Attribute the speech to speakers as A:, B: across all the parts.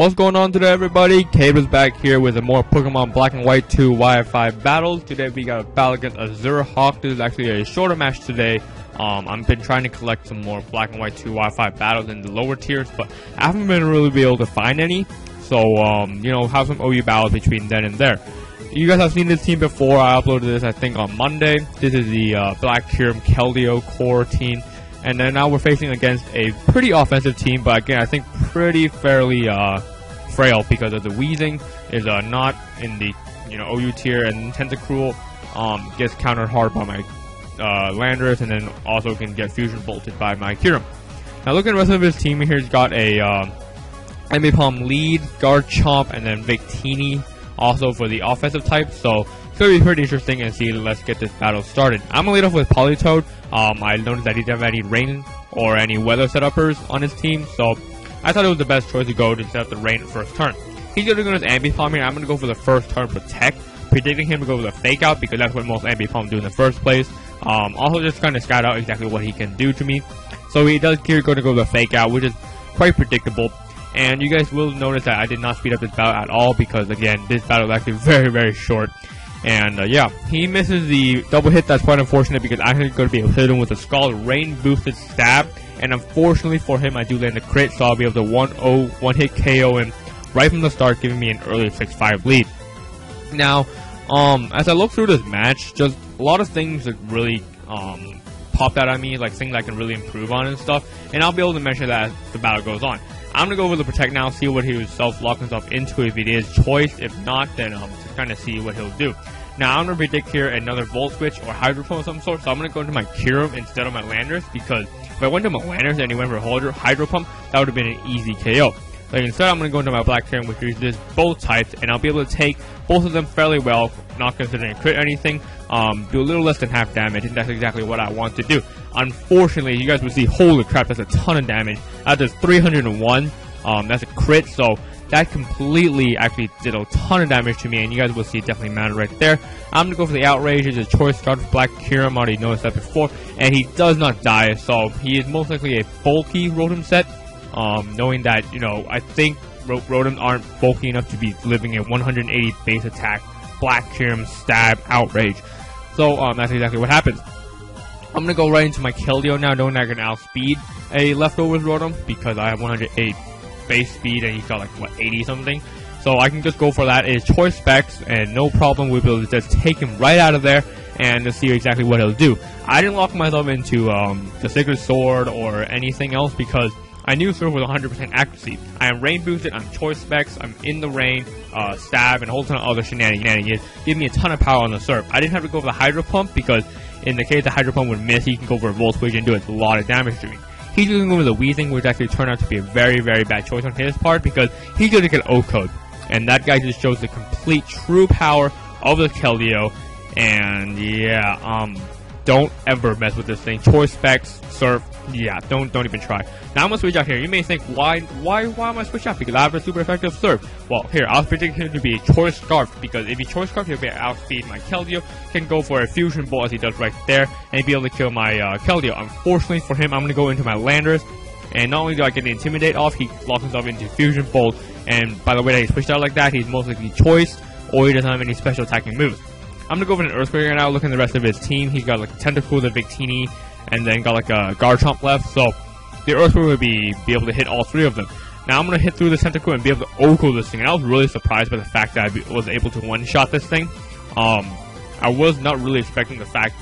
A: What's going on today, everybody? Kdubz back here with a more Pokemon Black and White 2 Wi-Fi battles. Today we got a battle against Azure Hawk. This is actually a shorter match today. I've been trying to collect some more Black and White 2 Wi-Fi battles in the lower tiers, but I haven't been really able to find any. So, have some OU battles between then and there. You guys have seen this team before. I uploaded this, I think, on Monday. This is the Black Kyurem Keldeo core team. And then now we're facing against a pretty offensive team, but again, I think pretty fairly frail because of the Weezing is not in the OU tier, and Tentacruel gets countered hard by my Landorus, and then also can get fusion bolted by my Kyurem. Now look at the rest of his team here. He's got a MrBopper lead, Garchomp, and then Victini also for the offensive type. So it's going to be pretty interesting and see. Let's get this battle started. I'm going to lead off with Politoed. I noticed that he didn't have any rain or any weather setuppers on his team, so I thought it was the best choice to go to set up the rain first turn. He's going to go with Ambipom here. I'm going to go for the first turn Protect, predicting him to go with a Fake Out because that's what most Ambipom do in the first place. Also just kind of scout out exactly what he can do to me. So he does here going to go with a Fake Out, which is quite predictable. And you guys will notice that I did not speed up this battle at all because, again, this battle is actually very, very short. And yeah, he misses the double hit. That's quite unfortunate because I'm going to be able to hit him with a Scald Rain boosted stab. And unfortunately for him, I do land a crit, so I'll be able to 1-hit KO him right from the start, giving me an early 6-5 lead. Now, as I look through this match, just a lot of things that really popped out at me, like things I can really improve on and stuff. And I'll be able to mention that as the battle goes on. I'm going to go over the Protect now, see what he was self-lock himself into if it is choice. If not, then just kind of see what he'll do. Now, I'm going to predict here another Volt Switch or Hydro Pump of some sort, so I'm going to go into my Kyurem instead of my Landorus, because if I went to my Landorus and he went for a Hydro Pump, that would have been an easy KO. So instead, I'm going to go into my Black Kyurem, which uses both types, and I'll be able to take both of them fairly well, not considering a crit or anything, do a little less than half damage, and that's exactly what I want to do. Unfortunately, you guys will see, holy crap, that's a ton of damage. That does 301, that's a crit, so that completely actually did a ton of damage to me, and you guys will see it definitely mattered right there. I'm going to go for the Outrage. It's a choice card for Black Kyurem. I already noticed that before, and he does not die, so he is most likely a bulky Rotom set, knowing that, I think Rotoms aren't bulky enough to be living a 180 base attack Black Kyurem stab Outrage. So that's exactly what happens. I'm going to go right into my Keldeo now, knowing that I can outspeed a Leftovers Rotom because I have 108 base speed and he's got like, what, 80 something. So I can just go for that. It's choice specs and no problem. We'll be able to just take him right out of there and to see exactly what he'll do. I didn't lock myself into the Sacred Sword or anything else because I knew Surf was 100% accuracy. I am rain boosted, I'm choice specs, I'm in the rain, stab, and a whole ton of other shenanigans. Give me a ton of power on the Surf. I didn't have to go for the Hydro Pump because in the case the Hydro Pump would miss, he can go for a Volt Switch and do a lot of damage to me. He's going to go with the Weezing, which actually turned out to be a very, very bad choice on his part because he's going to get O-Code. And that guy just shows the complete true power of the Keldeo. And yeah, don't ever mess with this thing. Choice specs, Surf, yeah, don't even try. Now I'm gonna switch out here. You may think, why am I switch out? Because I have a super effective Surf. Well, here, I'll predict him to be a choice Scarf, because if he choice Scarf, he'll be outspeed my Keldeo, can go for a Fusion Bolt as he does right there, and be able to kill my Keldeo. Unfortunately for him, I'm gonna go into my Landorus, and not only do I get the Intimidate off, he locks himself into Fusion Bolt, and by the way that he switched out like that, he's most likely choice, or he doesn't have any special attacking moves. I'm gonna go for an Earthquake right now, looking at the rest of his team. He's got like a Tentacruel, the Victini, and then got like a Garchomp left, so the Earthquake would be able to hit all three of them. Now I'm going to hit through the Tentacruel and be able to O-Code this thing, and I was really surprised by the fact that I was able to one-shot this thing. I was not really expecting the fact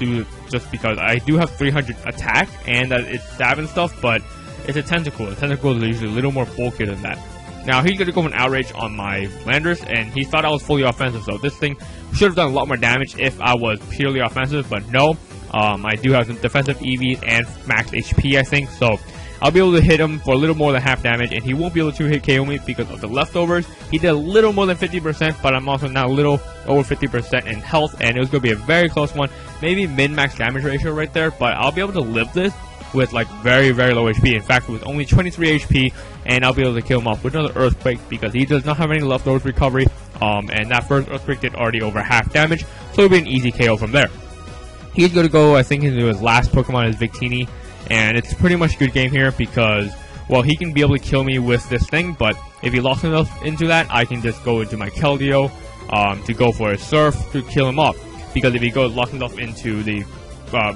A: just because I do have 300 attack, and that it's stab and stuff, but it's a Tentacruel. The Tentacruel is usually a little more bulky than that. Now he's going to go with an Outrage on my Landorus, and he thought I was fully offensive, so this thing should have done a lot more damage if I was purely offensive, but no. I do have some defensive EVs and max HP, I think, so I'll be able to hit him for a little more than half damage, and he won't be able to hit KO me because of the Leftovers. He did a little more than 50%, but I'm also now a little over 50% in health, and it was going to be a very close one. Maybe min-max damage ratio right there, but I'll be able to live this with like very, very low HP. In fact, with only 23 HP, and I'll be able to kill him off with another Earthquake because he does not have any Leftovers recovery, and that first Earthquake did already over half damage, so it'll be an easy KO from there. He's going to go, I think, into his last Pokemon is Victini, and it's pretty much a good game here because, well, he can be able to kill me with this thing, but If he locks himself into that, I can just go into my Keldeo to go for a surf to kill him off. Because if he goes lock himself into the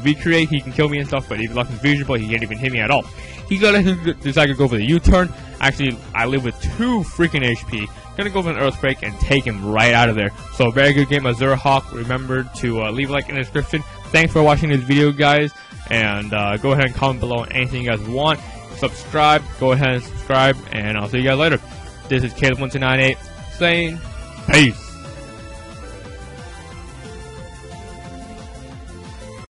A: recreate, he can kill me and stuff, but if he locks his visible, he can't even hit me at all. He's gonna decide to go for the U-turn. Actually, I live with 2 freaking HP. Gonna go for an Earthquake and take him right out of there. So very good game, Azure Hawk. Remember to leave a like in the description. Thanks for watching this video, guys, and go ahead and comment below anything you guys want. Subscribe, go ahead and subscribe, and I'll see you guys later. This is Kdubz1298 saying peace.